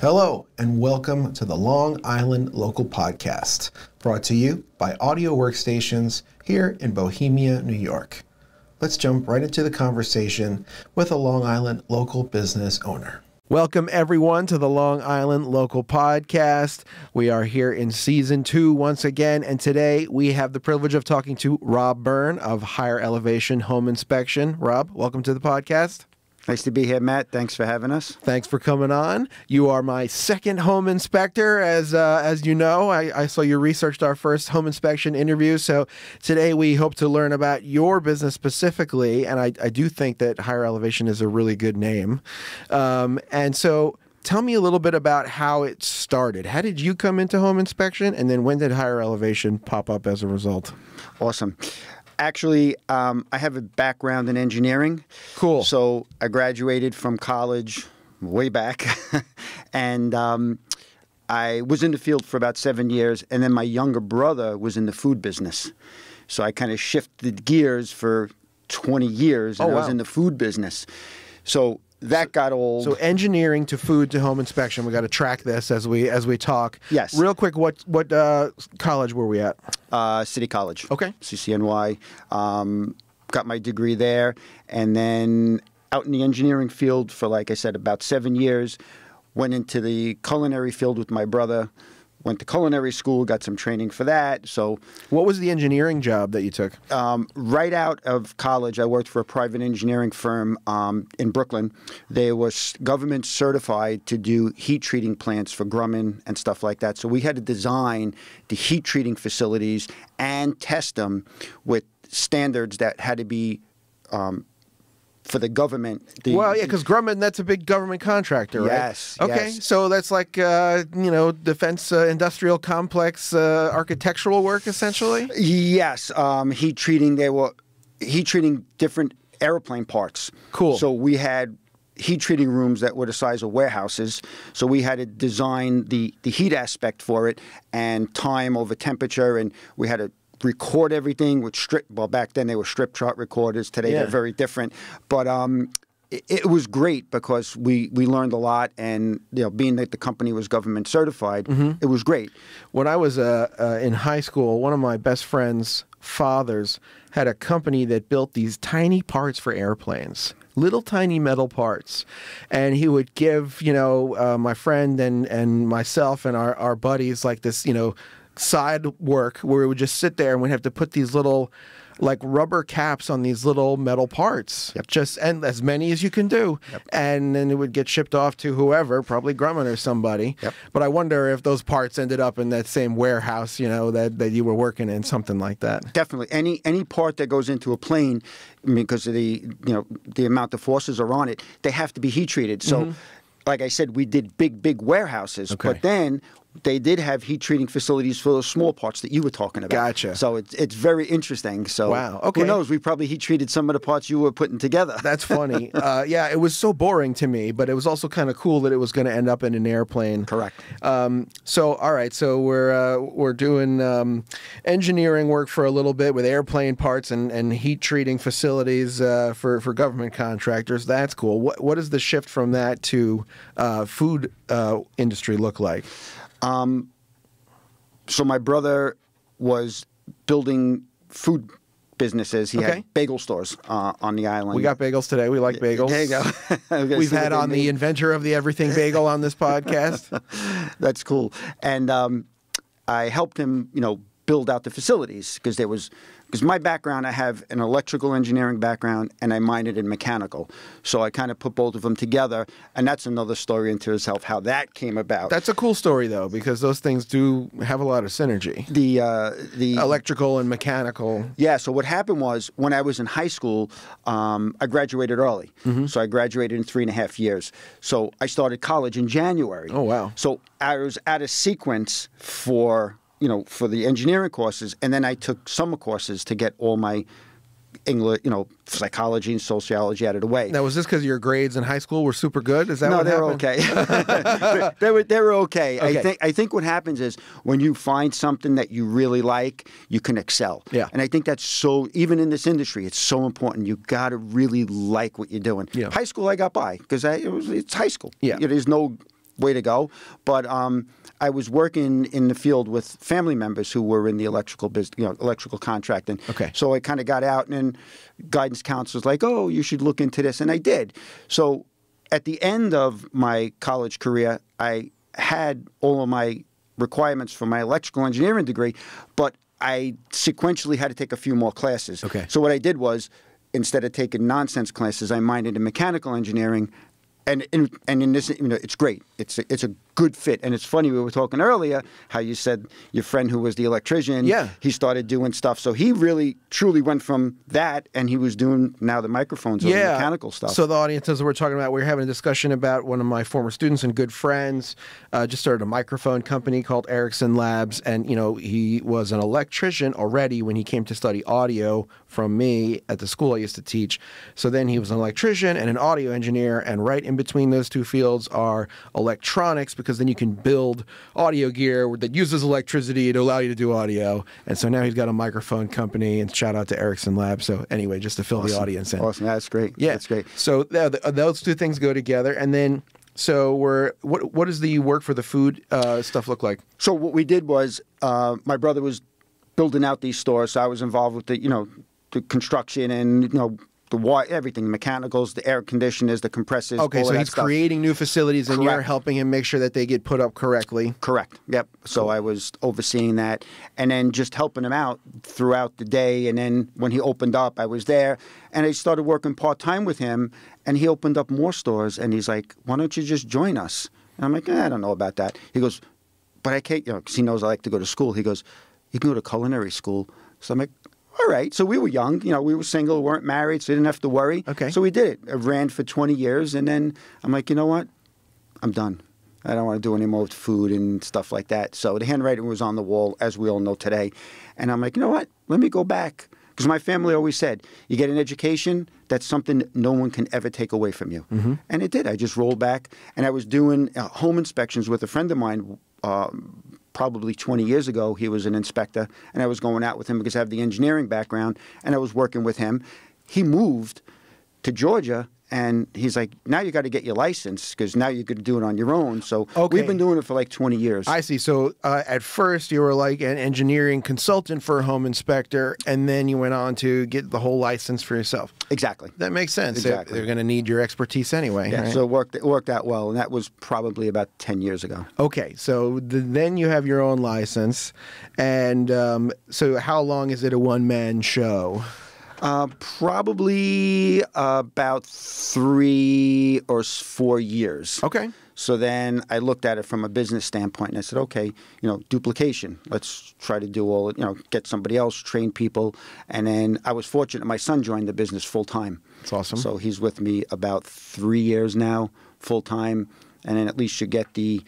Hello, and welcome to the Long Island Local Podcast, brought to you by Audio Workstations here in Bohemia, New York. Let's jump right into the conversation with a Long Island local business owner. Welcome, everyone, to the Long Island Local Podcast. We are here in Season 2 once again, and today we have the privilege of talking to Rob Byrne of Higher Elevation Home Inspection. Rob, welcome to the podcast. Nice to be here, Matt. Thanks for having us. Thanks for coming on. You are my second home inspector. As you know, I saw you researched our first home inspection interview. So today we hope to learn about your business specifically. And I do think that Higher Elevation is a really good name. And so tell me a little bit about how it started. How did you come into home inspection? And then when did Higher Elevation pop up as a result? Awesome. Actually, I have a background in engineering. Cool. So I graduated from college way back, and I was in the field for about 7 years, and then my younger brother was in the food business. So I kind of shifted gears for 20 years, and I was in the food business. So that got old. So engineering to food to home inspection. We got to track this as we talk. Yes. Real quick, what college were we at? City College. Okay. CCNY. Got my degree there, and then out in the engineering field for, like I said, about 7 years. Went into the culinary field with my brother. Went to culinary school, got some training for that. So, what was the engineering job that you took? Right out of college, I worked for a private engineering firm in Brooklyn. They were government certified to do heat treating plants for Grumman and stuff like that. So we had to design the heat treating facilities and test them with standards that had to be for the government. Because Grumman, that's a big government contractor, right? Yes. Okay, yes. So that's like, defense industrial complex architectural work, essentially? Yes. Heat treating, they were heat treating different airplane parts. Cool. So we had heat treating rooms that were the size of warehouses. So we had to design the heat aspect for it and time over temperature, and we had to record everything with back then they were strip chart recorders. Today they're very different. But it was great because we learned a lot, and being that the company was government certified, it was great. When I was in high school, one of my best friend's fathers had a company that built these tiny parts for airplanes. Little tiny metal parts, and he would give my friend and myself and our buddies like this side work where we would just sit there and we'd have to put these little like rubber caps on these little metal parts. Yep. And as many as you can do. Yep. And then it would get shipped off to whoever, probably Grumman or somebody. Yep. But I wonder if those parts ended up in that same warehouse, that you were working in, something like that. Definitely. Any part that goes into a plane, because of the amount of forces are on it, they have to be heat treated. So like I said, we did big warehouses, okay. But then they did have heat treating facilities for those small parts that you were talking about. Gotcha. So it's very interesting. So wow. Okay. Who knows? We probably heat treated some of the parts you were putting together. That's funny. It was so boring to me, but it was also kind of cool that it was going to end up in an airplane. Correct. So all right. So we're doing engineering work for a little bit with airplane parts and heat treating facilities for government contractors. That's cool. What does the shift from that to food industry look like? So my brother was building food businesses. He had bagel stores on the island. We got bagels today. We like bagels. There you go. We've had on the inventor of the everything bagel on this podcast. That's cool. And I helped him, build out the facilities because my background, I have an electrical engineering background and I minored in mechanical. So I kind of put both of them together, and that's another story into itself, how that came about. That's a cool story, though, because those things do have a lot of synergy. The electrical and mechanical. Yeah, so what happened was when I was in high school, I graduated early. So I graduated in 3.5 years. So I started college in January. Oh, wow. So I was out of sequence for the engineering courses, and then I took summer courses to get all my English, psychology and sociology out of the way. Now, was this because your grades in high school were super good? Is that what happened? No, they were okay. I think what happens is when you find something that you really like, you can excel. Yeah. And I think that's so, even in this industry, it's so important. You got to really like what you're doing. Yeah. High school, I got by because it's high school. Yeah. There's no way to go. But I was working in the field with family members who were in the electrical business, electrical contracting. Okay. So I kind of got out, and then guidance counselor was like, "Oh, you should look into this," and I did. So at the end of my college career, I had all of my requirements for my electrical engineering degree, but I sequentially had to take a few more classes. Okay. So what I did was, instead of taking nonsense classes, I minored in mechanical engineering. And in this, it's great. It's a good fit. And it's funny, we were talking earlier how you said your friend who was the electrician, he started doing stuff. So he really, truly went from that, and he was doing now the microphones or the mechanical stuff. So the audience, as we're talking about, we're having a discussion about one of my former students and good friends, just started a microphone company called Ericsson Labs. And, he was an electrician already when he came to study audio from me at the school I used to teach. So then he was an electrician and an audio engineer, and right in between those two fields are electronics, because then you can build audio gear that uses electricity to allow you to do audio. And so now he's got a microphone company, and shout out to Ericsson Labs. So anyway, just to fill the audience in. Awesome. That's great. Yeah. That's great. So those two things go together. And then, so what does the work for the food stuff look like? So what we did was, my brother was building out these stores, so I was involved with the construction and, the water, everything, mechanicals, the air conditioners, the compressors. Okay, all so of he's that stuff. creating new facilities, and you're helping him make sure that they get put up correctly. Correct. Yep. So I was overseeing that, and then just helping him out throughout the day. And then when he opened up, I was there, and I started working part-time with him, and he opened up more stores, and he's like, "Why don't you just join us?" And I'm like, I don't know about that. He goes, "But I can't," because he knows I like to go to school. He goes, "You can go to culinary school." So I'm like, all right. So we were young, we were single, weren't married, so we didn't have to worry. Okay. So we did it. I ran for 20 years, and then I'm like, you know what? I'm done. I don't want to do any more with food and stuff like that. So the handwriting was on the wall, as we all know today. And I'm like, you know what? Let me go back. Because my family always said, you get an education, that's something no one can ever take away from you. Mm-hmm. And it did. I just rolled back, and I was doing home inspections with a friend of mine, probably 20 years ago. He was an inspector, and I was going out with him because I have the engineering background, and I was working with him. He moved to Georgia, and he's like, now you got to get your license, because now you could do it on your own. So we've been doing it for like 20 years. I see. So at first you were like an engineering consultant for a home inspector, and then you went on to get the whole license for yourself. Exactly. That makes sense. Exactly. They're going to need your expertise anyway. Yeah, right? so it worked out well, and that was probably about 10 years ago. Okay, so then you have your own license, and so how long is it a one-man show? Probably about 3 or 4 years. Okay. So then I looked at it from a business standpoint, and I said, okay, duplication. Let's try to do all, get somebody else, train people. And then I was fortunate. My son joined the business full time. That's awesome. So he's with me about 3 years now, full time. And then at least you get the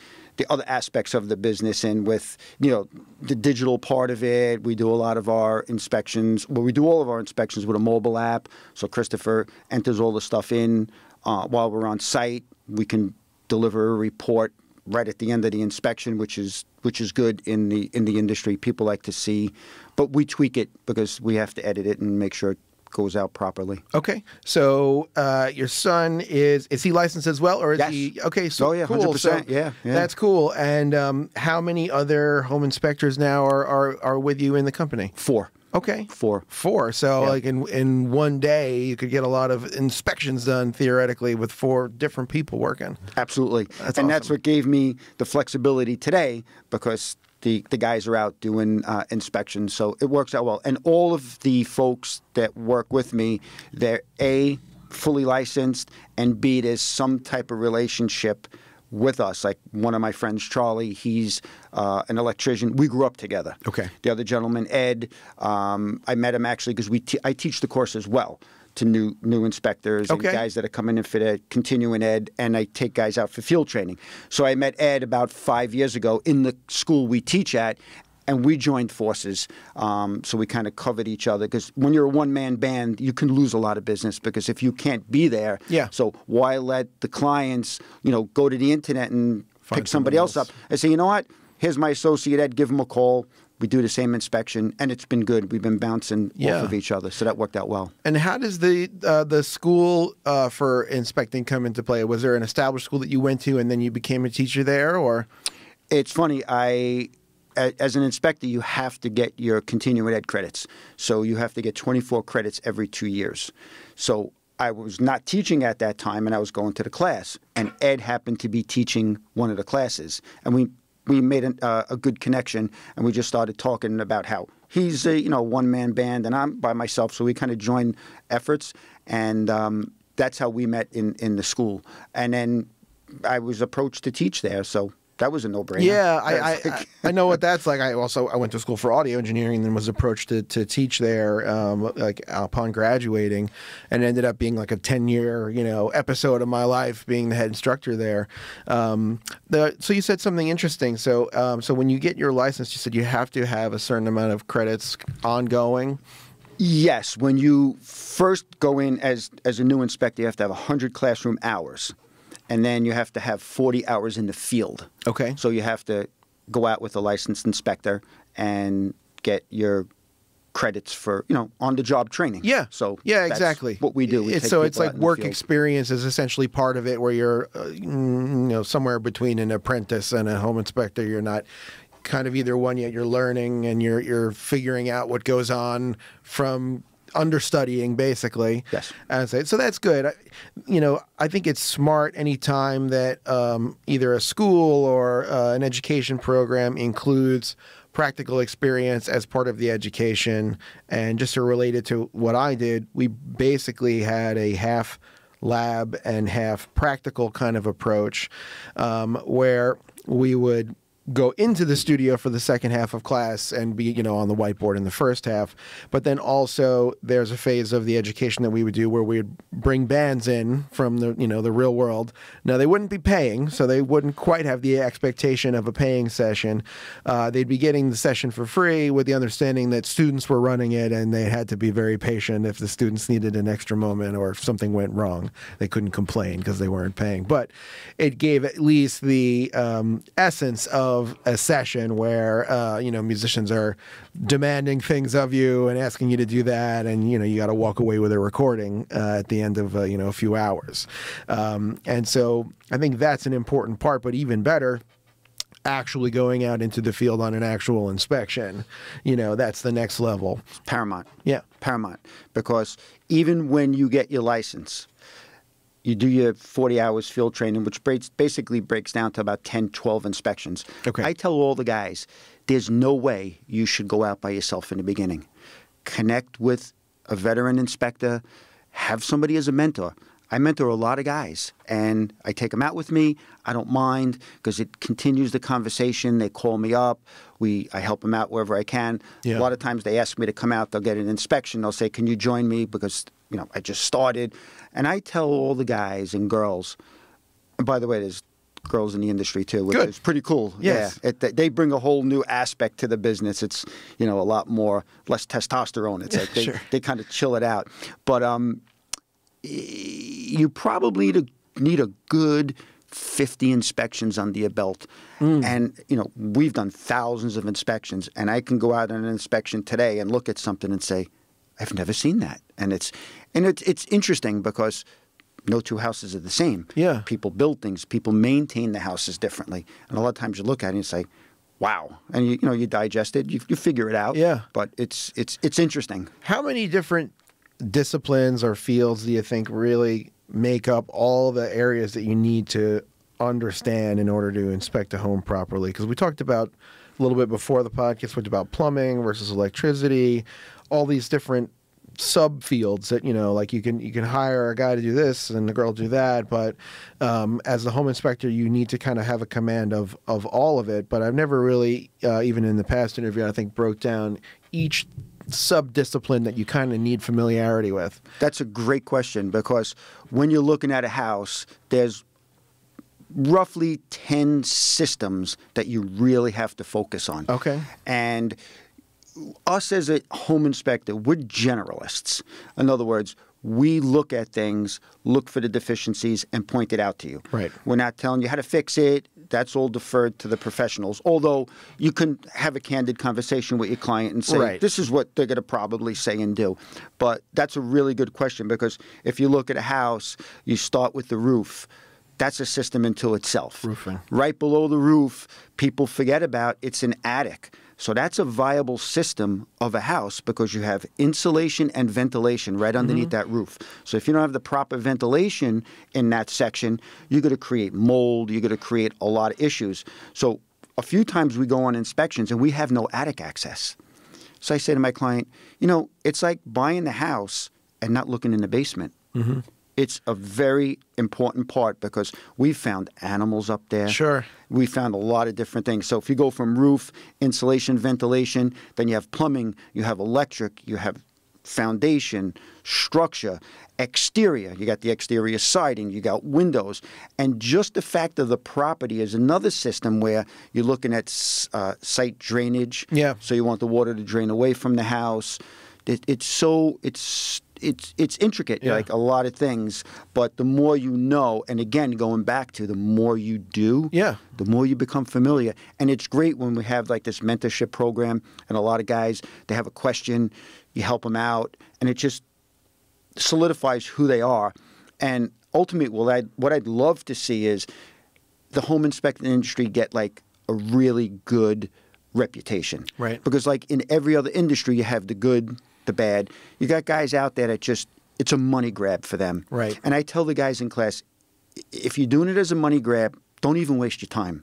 other aspects of the business in with, the digital part of it. We do a lot of our inspections. Well, we do all of our inspections with a mobile app. So Christopher enters all the stuff in while we're on site. We can deliver a report right at the end of the inspection, which is good in the industry. People like to see, but we tweak it because we have to edit it and make sure it goes out properly. Okay, so your son is he licensed as well, or is he? Okay, so cool. 100%. So yeah, that's cool. And how many other home inspectors now are with you in the company? 4. Okay. 4. So like in one day, you could get a lot of inspections done theoretically with 4 different people working. Absolutely. That's awesome. That's what gave me the flexibility today, because the guys are out doing inspections. So it works out well. And all of the folks that work with me, they're A, fully licensed, and B, there's some type of relationship with us. Like one of my friends, Charlie, he's an electrician. We grew up together. Okay. The other gentleman, Ed, I met him actually because I teach the course as well to new inspectors and guys that are coming in for their continuing ed, and I take guys out for field training. So I met Ed about 5 years ago in the school we teach at, and we joined forces. So we kind of covered each other, because when you're a one-man band, you can lose a lot of business, because if you can't be there, so why let the clients, go to the internet and pick somebody else up? I say, you know what? Here's my associate Ed. Give him a call. We do the same inspection, and it's been good. We've been bouncing Yeah. off of each other, so that worked out well. And how does the school for inspecting come into play? Was there an established school that you went to and then you became a teacher there, or? It's funny. As an inspector, you have to get your continuing ed credits. So you have to get 24 credits every 2 years. So I was not teaching at that time, and I was going to the class. And Ed happened to be teaching one of the classes. And we made a good connection, and we just started talking about how he's a one-man band, and I'm by myself. So we kind of joined efforts, and that's how we met in the school. And then I was approached to teach there, so that was a no-brainer. Yeah, I know what that's like. I went to school for audio engineering and then was approached to teach there like upon graduating, and ended up being like a 10-year episode of my life being the head instructor there. So you said something interesting. So when you get your license, you said you have to have a certain amount of credits ongoing. Yes, when you first go in as a new inspector, you have to have 100 classroom hours. And then you have to have 40 hours in the field. Okay. So you have to go out with a licensed inspector and get your credits for, on-the-job training. Yeah. So yeah, that's exactly. what we do. So it's like work experience is essentially part of it, where you're, somewhere between an apprentice and a home inspector. You're not kind of either one yet. You're learning and you're figuring out what goes on from understudying, basically. Yes. So that's good. I think it's smart anytime that either a school or an education program includes practical experience as part of the education. And just to relate it to what I did, we basically had a half lab and half practical kind of approach, where we would go into the studio for the second half of class and be, on the whiteboard in the first half. But then also there's a phase of the education that we would do where we would bring bands in from the, the real world. Now, they wouldn't be paying, so they wouldn't quite have the expectation of a paying session. They'd be getting the session for free with the understanding that students were running it, and they had to be very patient if the students needed an extra moment or if something went wrong. They couldn't complain because they weren't paying. But it gave at least the essence of a session where musicians are demanding things of you and asking you to do that, and you got to walk away with a recording at the end of a few hours. And so I think that's an important part. But even better, actually going out into the field on an actual inspection, that's the next level. It's paramount. Yeah, paramount, because even when you get your license, you do your 40 hours field training, which basically breaks down to about 10, 12 inspections. Okay. I tell all the guys, there's no way you should go out by yourself in the beginning. Connect with a veteran inspector. Have somebody as a mentor. I mentor a lot of guys, and I take them out with me. I don't mind, because it continues the conversation. They call me up. I help them out wherever I can. Yeah. A lot of times they ask me to come out. They'll get an inspection. They'll say, can you join me, because I just started. And I tell all the guys and girls, and by the way, there's girls in the industry too, which Good. is pretty cool. Yes. Yeah, they bring a whole new aspect to the business. It's a lot less testosterone. It's like Sure. they kind of chill it out. But you probably need a good 50 inspections under your belt. And, we've done thousands of inspections, and I can go out on an inspection today and look at something and say, I've never seen that. And it's interesting, because no two houses are the same. Yeah. People build things. People maintain the houses differently. And a lot of times you look at it and you say, wow. And you digest it. You figure it out. Yeah. But it's interesting. How many different disciplines or fields do you think really make up all the areas that you need to understand in order to inspect a home properly? Because we talked about a little bit before the podcast, we talked about plumbing versus electricity, all these different subfields that, like you can hire a guy to do this and the girl do that. But as the home inspector, you need to kind of have a command of all of it. But I've never really, even in the past interview, I think broke down each sub-discipline that you kind of need familiarity with. That's a great question, because when you're looking at a house, there's roughly 10 systems that you really have to focus on. Okay. And us as a home inspector, we're generalists. In other words, we look at things, look for the deficiencies, and point it out to you. Right. We're not telling you how to fix it. That's all deferred to the professionals. Although you can have a candid conversation with your client and say, Right. this is what they're going to probably say and do. But that's a really good question, because if you look at a house, you start with the roof. That's a system unto itself. Roofing. Right below the roof, people forget about, it's an attic. So that's a viable system of a house, because you have insulation and ventilation right underneath that roof. So if you don't have the proper ventilation in that section, you're going to create mold, you're going to create a lot of issues. So a few times we go on inspections and we have no attic access. So I say to my client, you know, it's like buying the house and not looking in the basement. It's a very important part, because we found animals up there. Sure. We found a lot of different things. So if you go from roof, insulation, ventilation, then you have plumbing, you have electric, you have foundation, structure, exterior. You got the exterior siding, you got windows. And just the fact of the property is another system where you're looking at site drainage. Yeah. So you want the water to drain away from the house. It's intricate, like a lot of things, but the more you know, and again, going back to the more you do, the more you become familiar. And it's great when we have like this mentorship program, and a lot of guys, they have a question, you help them out, and it just solidifies who they are. And ultimately, what I'd love to see is the home inspection industry get like a really good reputation. Right. Because like in every other industry, you have the good, the bad. You got guys out there that just, it's a money grab for them. Right. And I tell the guys in class, if you're doing it as a money grab, don't even waste your time.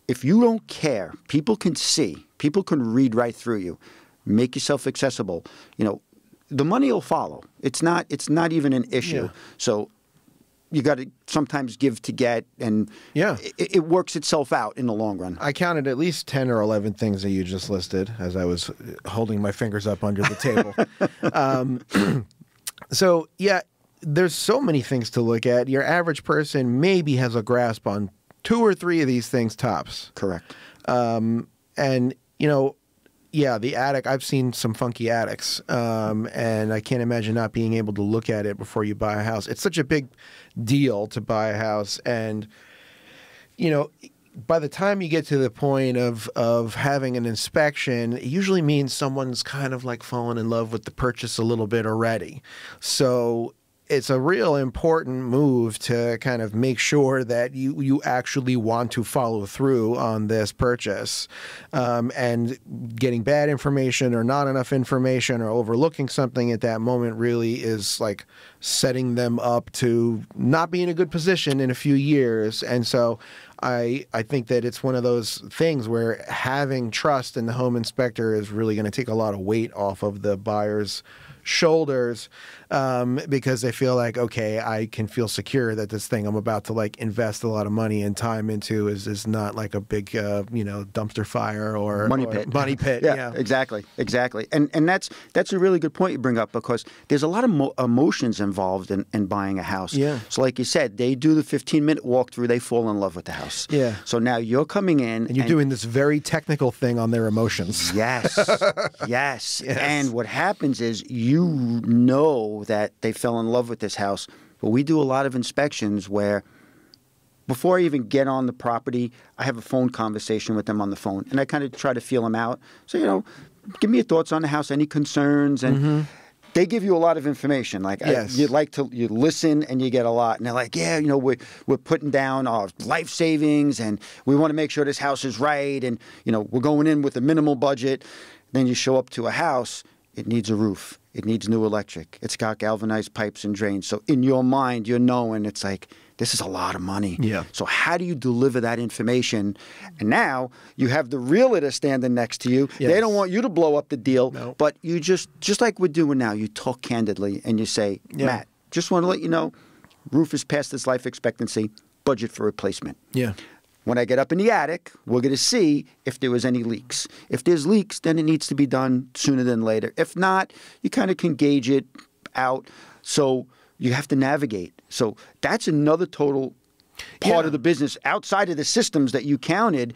If you don't care, people can see, people can read right through you. Make yourself accessible. You know, the money will follow. It's not even an issue. Yeah. So you got to sometimes give to get, and it works itself out in the long run. I counted at least 10 or 11 things that you just listed as I was holding my fingers up under the table. So, yeah, there's so many things to look at. Your average person maybe has a grasp on 2 or 3 of these things tops. Correct. And, you know, yeah, the attic, I've seen some funky attics, and I can't imagine not being able to look at it before you buy a house. It's such a big deal to buy a house, and, you know, by the time you get to the point of having an inspection, it usually means someone's kind of like fallen in love with the purchase a little bit already. So it's a real important move to kind of make sure that you actually want to follow through on this purchase. And getting bad information or not enough information or overlooking something at that moment really is like setting them up to not be in a good position in a few years. And so I think that it's one of those things where having trust in the home inspector is really going to take a lot of weight off of the buyer's shoulders, because they feel like, okay, I can feel secure that this thing I'm about to like invest a lot of money and time into is not like a big dumpster fire or money pit. Yeah, exactly. And that's a really good point you bring up, because there's a lot of emotions involved in buying a house. Yeah. So like you said, they do the 15-minute walkthrough, they fall in love with the house. Yeah. So now you're coming in and you're doing this very technical thing on their emotions. Yes. And what happens is you know that they fell in love with this house, but we do a lot of inspections where before I even get on the property, I have a phone conversation with them on the phone, and I kind of try to feel them out. So, give me your thoughts on the house, any concerns, and they give you a lot of information. Like you listen and you get a lot, and they're like, yeah, we're putting down our life savings, and we want to make sure this house is right, and we're going in with a minimal budget. Then you show up to a house, it needs a roof, it needs new electric, it's got galvanized pipes and drains. So in your mind, you're knowing it's like, this is a lot of money. Yeah. So how do you deliver that information? And now you have the realtor standing next to you. Yes. They don't want you to blow up the deal, No. but you just like we're doing now, you talk candidly and you say, Matt, just want to let you know, roof is past its life expectancy, budget for replacement. Yeah. When I get up in the attic, we're going to see if there was any leaks. If there's leaks, then it needs to be done sooner than later. If not, you kind of can gauge it out. So you have to navigate. So that's another total part of the business outside of the systems that you counted.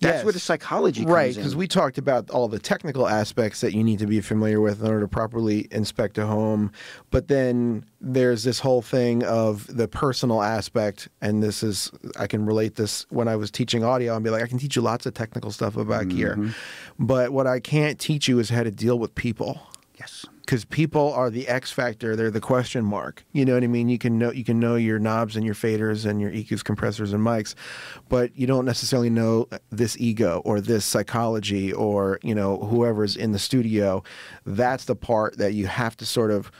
That's Yes. where the psychology comes Right, in. because we talked about all the technical aspects that you need to be familiar with in order to properly inspect a home. But then there's this whole thing of the personal aspect. And this is, I can relate this when I was teaching audio and be like, I can teach you lots of technical stuff about gear. But what I can't teach you is how to deal with people. Yes. Because people are the X factor; they're the question mark. You know what I mean? You can know your knobs and your faders and your EQs, compressors, and mics, but you don't necessarily know this ego or this psychology or whoever's in the studio. That's the part that you have to sort of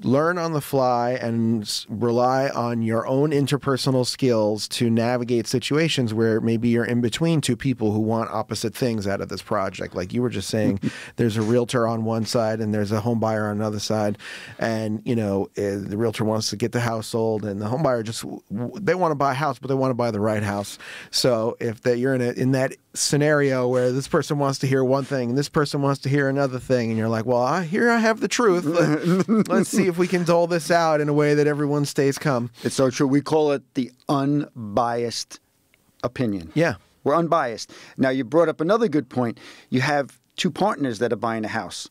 learn on the fly and rely on your own interpersonal skills to navigate situations where maybe you're in between two people who want opposite things out of this project. Like you were just saying, there's a realtor on one side and there's a home buyer on another side. And, the realtor wants to get the house sold and the home buyer they want to buy a house, but they want to buy the right house. So if you're in that scenario where this person wants to hear one thing and this person wants to hear another thing, and you're like, well, I have the truth. Let's see if we can dole this out in a way that everyone stays calm. It's so true. We call it the unbiased opinion. Yeah. We're unbiased. Now, you brought up another good point. You have two partners that are buying a house.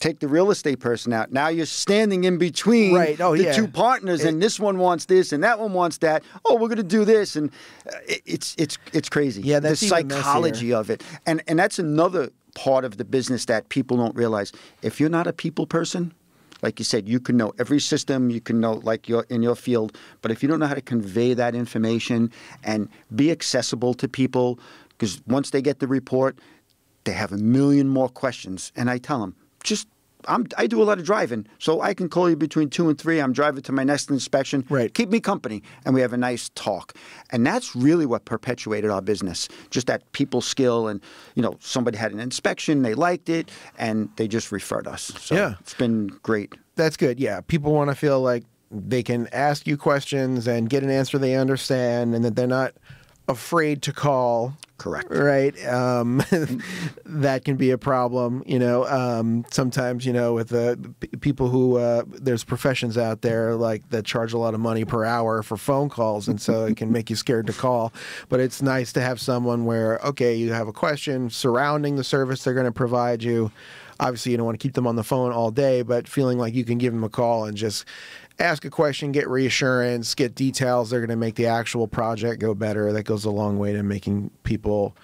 Take the real estate person out. Now you're standing in between the two partners, and this one wants this, and that one wants that. Oh, we're going to do this, and it's crazy. Yeah, that's the even psychology messier. of it, and that's another part of the business that people don't realize. If you're not a people person, like you said, you can know every system, you can know like you're in your field, but if you don't know how to convey that information and be accessible to people, because once they get the report, they have a million more questions, and I tell them, I do a lot of driving, so I can call you between 2 and 3. I'm driving to my next inspection. Right. Keep me company, and we have a nice talk. And that's really what perpetuated our business, just that people skill. And, somebody had an inspection, they liked it, and they just referred us. So It's been great. That's good. Yeah. People want to feel like they can ask you questions and get an answer they understand and that they're not afraid to call. Correct. Right. That can be a problem, sometimes, with the people who there's professions out there like that charge a lot of money per hour for phone calls. And so it can make you scared to call. But it's nice to have someone where, okay, you have a question surrounding the service they're going to provide you. Obviously, you don't want to keep them on the phone all day, but feeling like you can give them a call and just ask a question, get reassurance, get details. They're going to make the actual project go better. That goes a long way to making people,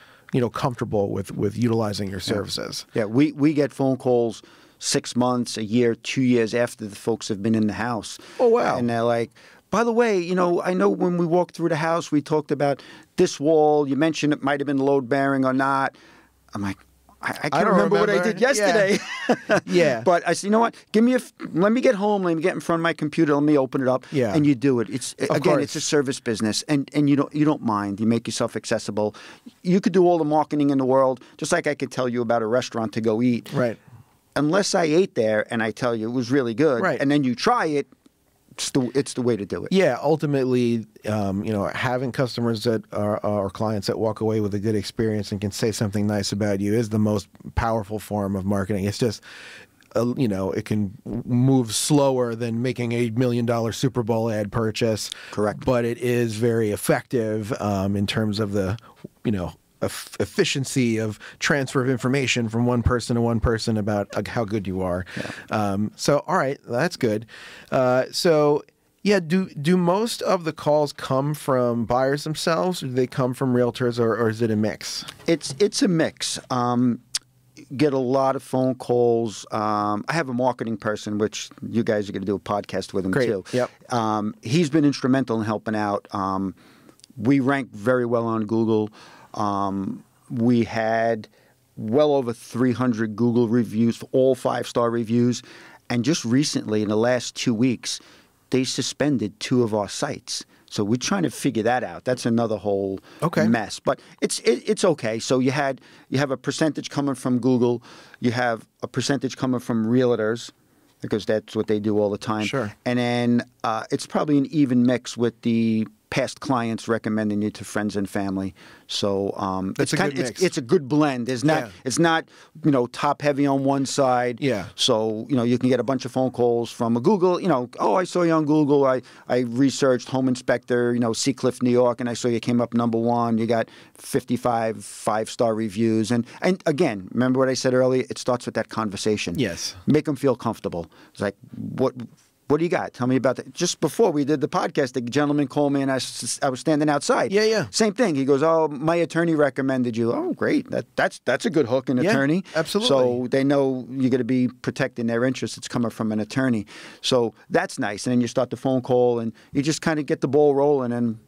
comfortable with utilizing your services. Yeah, we get phone calls 6 months, a year, 2 years after the folks have been in the house. Oh, wow. And they're like, by the way, I know when we walked through the house, we talked about this wall. You mentioned it might have been load bearing or not. I'm like, I can't remember what I did yesterday. Yeah. But I said, you know what? Let me get home. Let me get in front of my computer. Let me open it up. Yeah. And you do it. It's course. It's a service business, and you don't mind. You make yourself accessible. You could do all the marketing in the world, just like I could tell you about a restaurant to go eat. Right. Unless I ate there and I tell you it was really good, Right. and then you try it. It's the way to do it. Yeah, ultimately, having customers that are or clients that walk away with a good experience and can say something nice about you is the most powerful form of marketing. It's just, it can move slower than making a $1 million Super Bowl ad purchase. Correct. But it is very effective in terms of the, efficiency of transfer of information from one person to one person about how good you are. Yeah. So, all right, that's good. Do most of the calls come from buyers themselves, or do they come from realtors, or is it a mix? It's a mix. Get a lot of phone calls. I have a marketing person, which you guys are going to do a podcast with him too. Yep. He's been instrumental in helping out. We rank very well on Google. We had well over 300 Google reviews, all 5-star reviews. And just recently, in the last 2 weeks, they suspended 2 of our sites. So we're trying to figure that out. That's another whole mess. But it's okay. So you have a percentage coming from Google. You have a percentage coming from realtors, because that's what they do all the time. Sure. And then it's probably an even mix with the past clients recommending you to friends and family. So That's a good mix. It's a good blend. It's not top heavy on one side. Yeah. So you can get a bunch of phone calls from a Google. I saw you on Google. I researched home inspector. Seacliff, New York, and I saw you came up #1. You got 55 5-star reviews. And again, remember what I said earlier? It starts with that conversation. Yes. Make them feel comfortable. It's like What do you got? Tell me about that. Just before we did the podcast, the gentleman called me and I was standing outside. Yeah. Same thing. He goes, "Oh, my attorney recommended you." Oh, great. That's a good hook, an attorney. Absolutely. So they know you're going to be protecting their interests. It's coming from an attorney. So that's nice. And then you start the phone call and you just kind of get the ball rolling and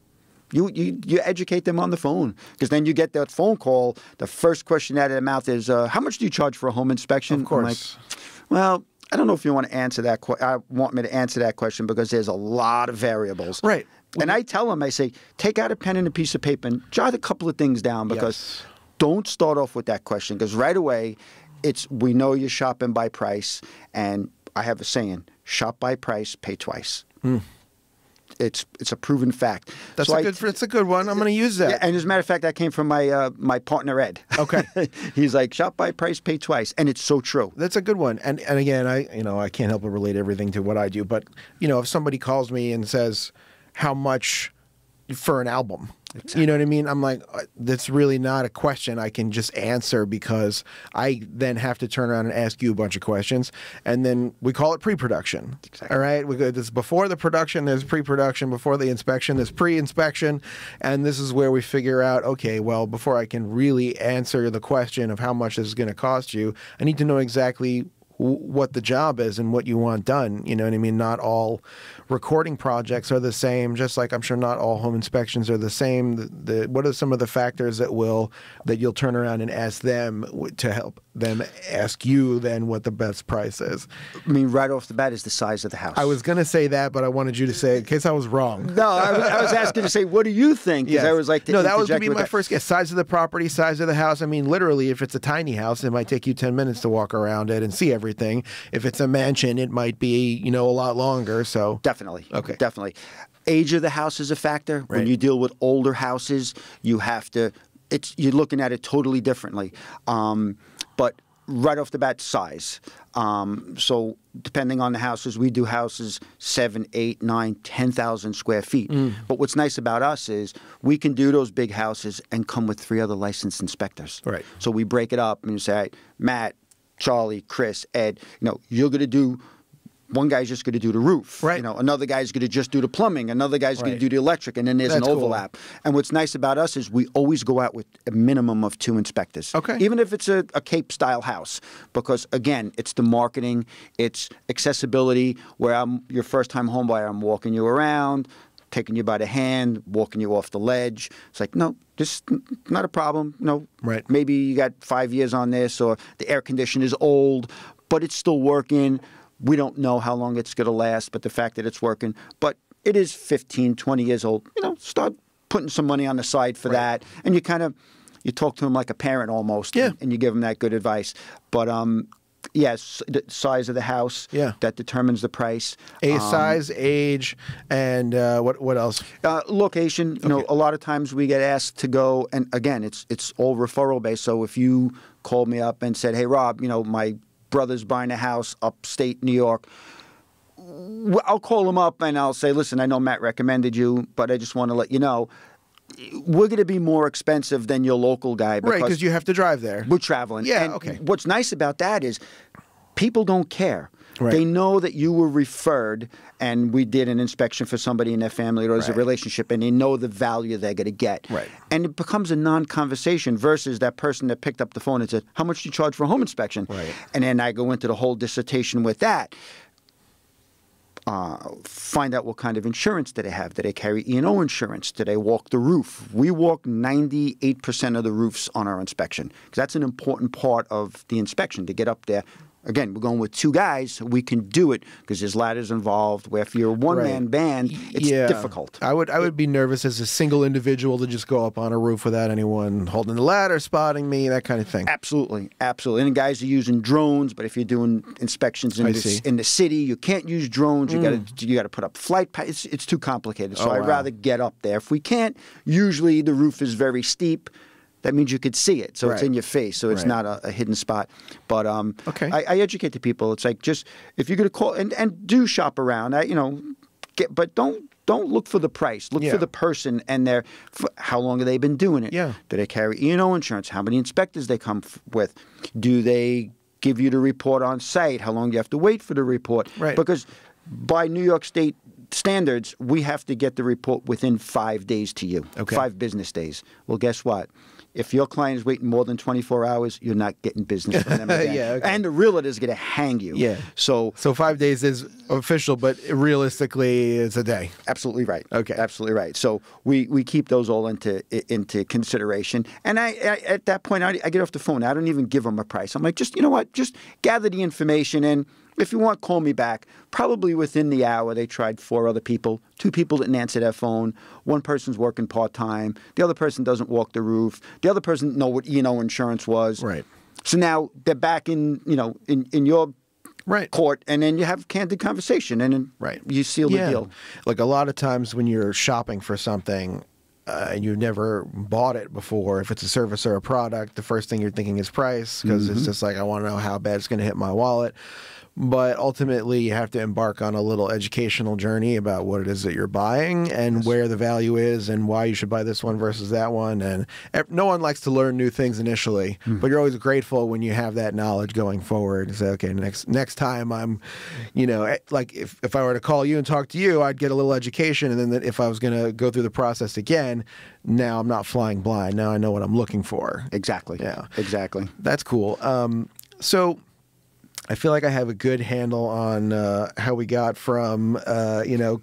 you educate them on the phone, because then you get that phone call. The first question out of their mouth is, "How much do you charge for a home inspection?" Of course. I'm like, well, I don't know if you want to answer that. I want me to answer that question because there's a lot of variables. Right. And I tell them, I say, take out a pen and a piece of paper and jot a couple of things down, because don't start off with that question, because right away we know you're shopping by price, and I have a saying: shop by price, pay twice. It's a proven fact. That's a good one. I'm going to use that. Yeah, and as a matter of fact, that came from my partner Ed. Okay. He's like, shop by price, pay twice, and it's so true. That's a good one. And again, I can't help but relate everything to what I do. But if somebody calls me and says, "How much for an album?" Exactly. You know what I mean? I'm like, that's really not a question I can just answer, because I then have to turn around and ask you a bunch of questions, and then we call it pre-production. Exactly. All right? This before the production, there's pre-production. Before the inspection, there's pre-inspection, and this is where we figure out, okay, well, before I can really answer the question of how much this is going to cost you, I need to know exactly what the job is and what you want done. You know what I mean? Not all recording projects are the same, just like I'm sure not all home inspections are the same. What are some of the factors that you'll turn around and ask them to help them ask you then what the best price is? I mean, right off the bat is the size of the house. I was going to say that, but I wanted you to say it in case I was wrong. No, I was asking to say, what do you think? Yes. I was like, no, that was going to be my first guess. Size of the property, size of the house. I mean, literally, if it's a tiny house, it might take you 10 minutes to walk around it and see everything. If it's a mansion, it might be, a lot longer. So definitely. Okay. Definitely. Age of the house is a factor. Right. When you deal with older houses, you're looking at it totally differently. But right off the bat, size. So depending on the houses, we do houses 7, 8, 9, 10,000 square feet. But what's nice about us is we can do those big houses and come with 3 other licensed inspectors. Right. So we break it up and you say, all right, Matt, Charlie, Chris, Ed, you're going to do, one guy's just going to do the roof. Right. Another guy's going to just do the plumbing. Another guy's going to do the electric. And then there's an overlap. Cool. And what's nice about us is we always go out with a minimum of 2 inspectors. Okay. Even if it's a Cape-style house. Because, again, it's the marketing, it's accessibility. Where I'm your first-time home buyer, I'm walking you around, taking you by the hand, walking you off the ledge. It's like, no, this is not a problem. No, right. Maybe you got 5 years on this, or the air conditioner is old, but it's still working. We don't know how long it's going to last, but the fact that it's working. But it is 15, 20 years old. Start putting some money on the side for that. And you talk to them like a parent almost. Yeah. And you give them that good advice. But, yes, the size of the house, that determines the price. Size, age, and what else? Location. A lot of times we get asked to go, and again, it's all referral based. So if you called me up and said, "Hey, Rob, my brother's buying a house upstate New York," I'll call him up and I'll say, "Listen, I know Matt recommended you, but I just want to let you know, we're going to be more expensive than your local guy." Right, because you have to drive there. We're traveling. Yeah, and okay. What's nice about that is people don't care. Right. They know that you were referred and we did an inspection for somebody in their family, or there's a relationship, and they know the value they're going to get. Right. And it becomes a non-conversation versus that person that picked up the phone and said, "How much do you charge for a home inspection?" Right. And then I go into the whole dissertation with that. Find out what kind of insurance do they have. Do they carry E&O insurance? Do they walk the roof? We walk 98% of the roofs on our inspection, because that's an important part of the inspection, to get up there, again, we're going with 2 guys, so we can do it because there's ladders involved. Where if you're a one-man band, it's difficult. I would be nervous as a single individual to just go up on a roof without anyone holding the ladder, spotting me, that kind of thing. Absolutely, absolutely. And guys are using drones, but if you're doing inspections in the city, you can't use drones. You got to put up flight paths. It's too complicated. So I'd rather get up there. If we can't, usually the roof is very steep. That means you could see it, so it's in your face, so it's not a hidden spot. But I educate the people. It's like, just if you're going to call and do shop around, but don't look for the price. Look for the person and how long have they been doing it? Yeah. Do they carry E&O insurance? How many inspectors they come with? Do they give you the report on site? How long do you have to wait for the report? Right. Because by New York State standards, we have to get the report within 5 days to you. 5 business days. Well, guess what? If your client is waiting more than 24 hours, you're not getting business from them again. And the realtor is going to hang you. Yeah. So 5 days is official, but realistically, it's a day. Absolutely right. Okay. Absolutely right. So we keep those all into consideration. And I at that point, I get off the phone. I don't even give them a price. I'm like, just, you know what? Just gather the information and if you want, call me back. Probably within the hour, they tried 4 other people. 2 people didn't answer their phone. 1 person's working part-time. The other person doesn't walk the roof. The other person didn't know what E&O insurance was. Right. So now they're back in your court, and then you have candid conversation, and then you seal the deal. Like a lot of times when you're shopping for something, and you've never bought it before, if it's a service or a product, the first thing you're thinking is price, because it's just like, I want to know how bad it's going to hit my wallet. But ultimately, you have to embark on a little educational journey about what it is that you're buying and where the value is and why you should buy this one versus that one. And no one likes to learn new things initially, but you're always grateful when you have that knowledge going forward. Say, okay, next time I'm, like if I were to call you and talk to you, I'd get a little education. And then if I was going to go through the process again, now I'm not flying blind. Now I know what I'm looking for. Exactly. Yeah. Exactly. That's cool. So I feel like I have a good handle on how we got from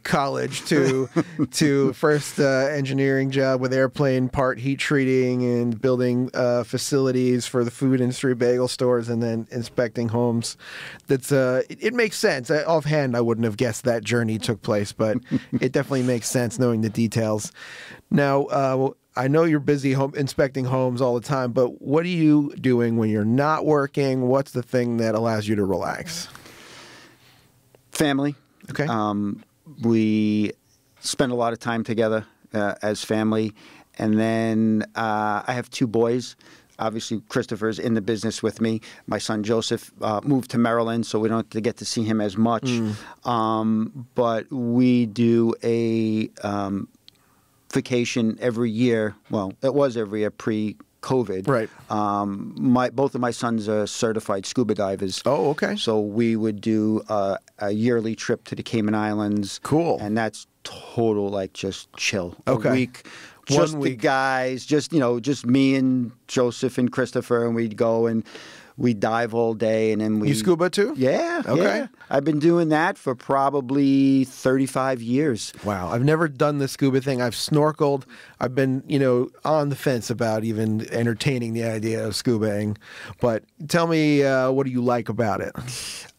college to first engineering job with airplane part heat treating and building facilities for the food industry, bagel stores, and then inspecting homes. That's it makes sense. Offhand, I wouldn't have guessed that journey took place, but it definitely makes sense knowing the details. Now, I know you're busy inspecting homes all the time, but what are you doing when you're not working? What's the thing that allows you to relax? Family. Okay. We spend a lot of time together as family. And then I have 2 boys. Obviously, Christopher's in the business with me. My son Joseph moved to Maryland, so we don't get to see him as much. But we do a vacation every year. Well, it was every year pre-COVID. Right. Both of my sons are certified scuba divers. Oh, okay. So we would do a yearly trip to the Cayman Islands. Cool. And that's total, like, just chill. Okay. A week. Just the guys, just me and Joseph and Christopher, and we'd go and we dive all day, and then we... You scuba too? Yeah. Okay. Yeah. I've been doing that for probably 35 years. Wow. I've never done the scuba thing. I've snorkeled. I've been, on the fence about even entertaining the idea of scubaing. But tell me, what do you like about it?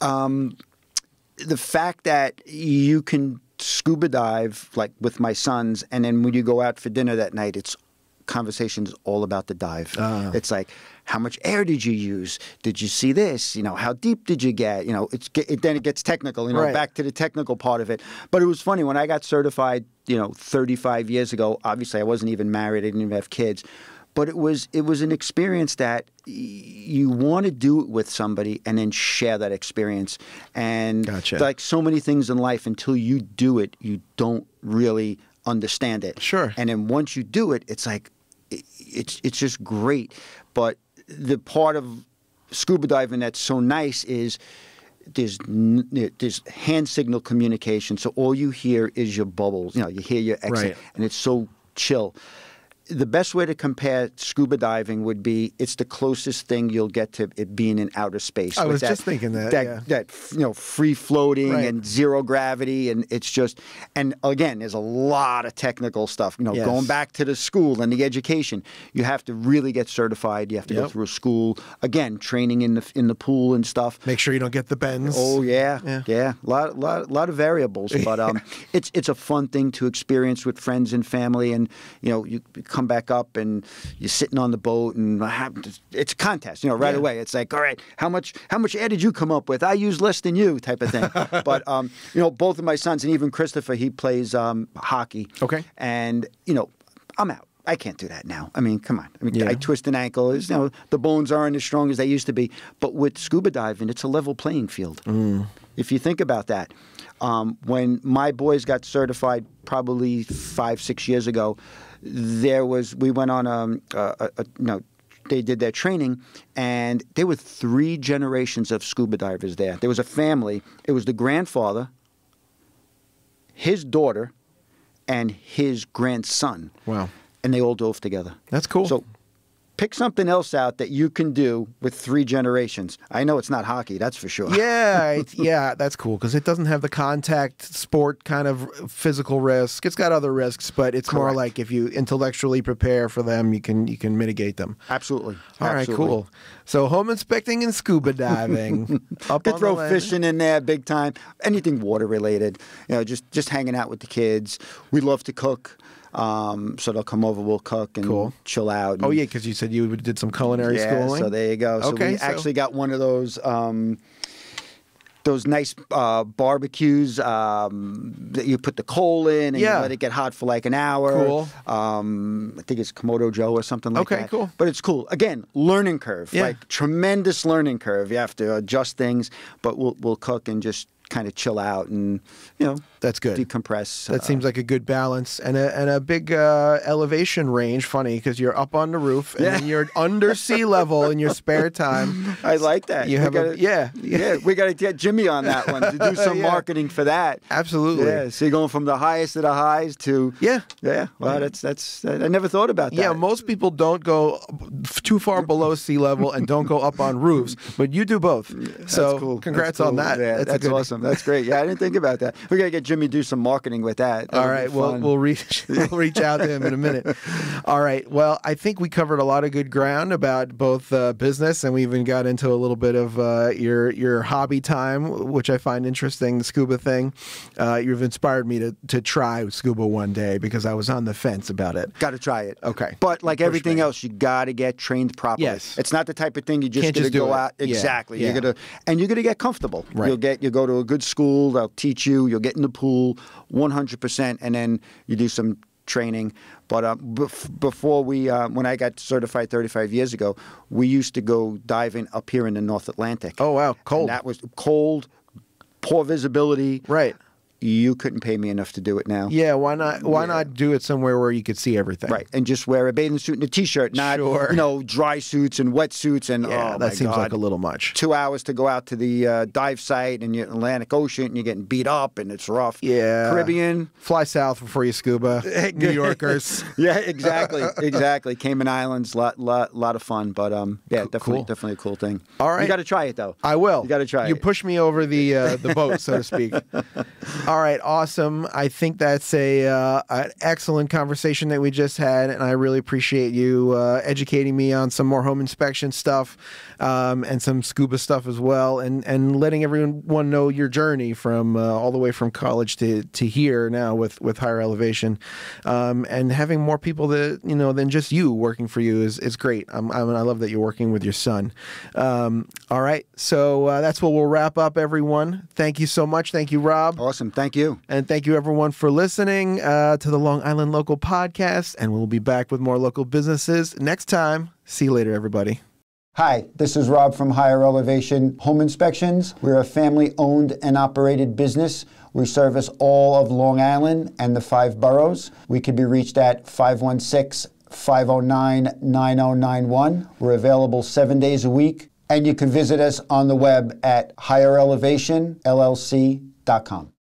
The fact that you can scuba dive, like with my sons, and then when you go out for dinner that night, it's conversations all about the dive. It's like, how much air did you use? Did you see this? How deep did you get? Then it gets technical, back to the technical part of it. But it was funny, when I got certified, 35 years ago, obviously I wasn't even married, I didn't even have kids. But it was an experience that you want to do it with somebody and then share that experience. And like so many things in life, until you do it, you don't really understand it. Sure. And then once you do it, it's like, it's just great. But the part of scuba diving that's so nice is there's hand signal communication. So all you hear is your bubbles. You hear your exit, and it's so chill. the best way to compare scuba diving would be it's the closest thing you'll get to it being in outer space. I was just thinking that. That free floating Right. and zero gravity, and it's just, and again, there's a lot of technical stuff. Yes. Going back to the school and the education, you have to really get certified. You have to go through a school. Again, training in the pool and stuff. Make sure you don't get the bends. Oh yeah. A lot of variables, but it's a fun thing to experience with friends and family, and you come back up and you're sitting on the boat, and it's a contest. Right away, it's like, all right, how much air did you come up with? I used less than you, type of thing. But both of my sons, and even Christopher, he plays hockey. Okay, and I'm out. I can't do that now. I mean, come on. I twist an ankle. The bones aren't as strong as they used to be. But with scuba diving, it's a level playing field. If you think about that. When my boys got certified probably 5-6 years ago, we went on they did their training, and there were 3 generations of scuba divers there. There was a family. It was the grandfather, his daughter, and his grandson. Wow. And they all dove together. That's cool. So pick something else out that you can do with 3 generations. I know it's not hockey, that's for sure. Yeah, that's cool because it doesn't have the contact sport kind of physical risk. It's got other risks, but it's more like if you intellectually prepare for them, you can mitigate them. Absolutely. All right, cool. So home inspecting and scuba diving. Could throw fishing in there big time. Anything water related. Just hanging out with the kids. We love to cook. So they'll come over, we'll cook and chill out. Oh, yeah, because you said you did some culinary schooling. So there you go. So we actually got one of those nice barbecues that you put the coal in and you let it get hot for like an hour. Cool. I think it's Komodo Joe or something like that. Okay, cool. But it's cool. Again, learning curve. Like tremendous learning curve. You have to adjust things, but we'll cook and just kind of chill out and that's good. Decompress. That seems like a good balance and a big elevation range. Funny because you're up on the roof and then you're under sea level in your spare time. I like that. You have we got to get Jimmy on that one to do some marketing for that. Absolutely. Yeah. So you're going from the highest of the highs to Well, that's I never thought about that. Yeah, most people don't go too far below sea level and don't go up on roofs, but you do both. So cool. Congrats cool. on that. Yeah, that's awesome. That's great. Yeah, I didn't think about that. We got to get Jimmy do some marketing with that. All right. Well, we'll reach out to him in a minute. All right. Well, I think we covered a lot of good ground about both business, and we even got into a little bit of your hobby time, which I find interesting. The scuba thing. You've inspired me to try scuba one day because I was on the fence about it. Got to try it. Okay. But like everything else, you got to get trained properly. Yes. It's not the type of thing you Can't just go do out. it. Exactly. Yeah. You're gonna get comfortable. Right. You go to a good school. They'll teach you. You'll get in the pool 100%, and then you do some training. But before when I got certified 35 years ago, we used to go diving up here in the North Atlantic. Oh wow, cold. And that was cold, poor visibility. Right. You couldn't pay me enough to do it now. Yeah, why not? Why not do it somewhere where you could see everything? Right, and just wear a bathing suit and a T-shirt, not dry suits and wetsuits and that seems like a little much. 2 hours to go out to the dive site and you're in the Atlantic Ocean and you're getting beat up and it's rough. Yeah, Caribbean, fly south before you scuba. New Yorkers. Yeah, exactly. Cayman Islands, lot of fun, but definitely a cool thing. All right, you got to try it though. I will. You got to try it. You push me over the boat, so to speak. All right, awesome. I think that's an excellent conversation that we just had, and I really appreciate you educating me on some more home inspection stuff and some scuba stuff as well, and letting everyone know your journey from all the way from college to here now with higher elevation, and having more people that than just you working for you is great. I love that you're working with your son. All right, so that's what we'll wrap up, everyone. Thank you so much. Thank you, Rob. Awesome. Thank you. And thank you, everyone, for listening to the Long Island Local Podcast. And we'll be back with more local businesses next time. See you later, everybody. Hi, this is Rob from Higher Elevation Home Inspections. We're a family-owned and operated business. We service all of Long Island and the 5 boroughs. We can be reached at 516-509-9091. We're available 7 days a week. And you can visit us on the web at higherelevationllc.com.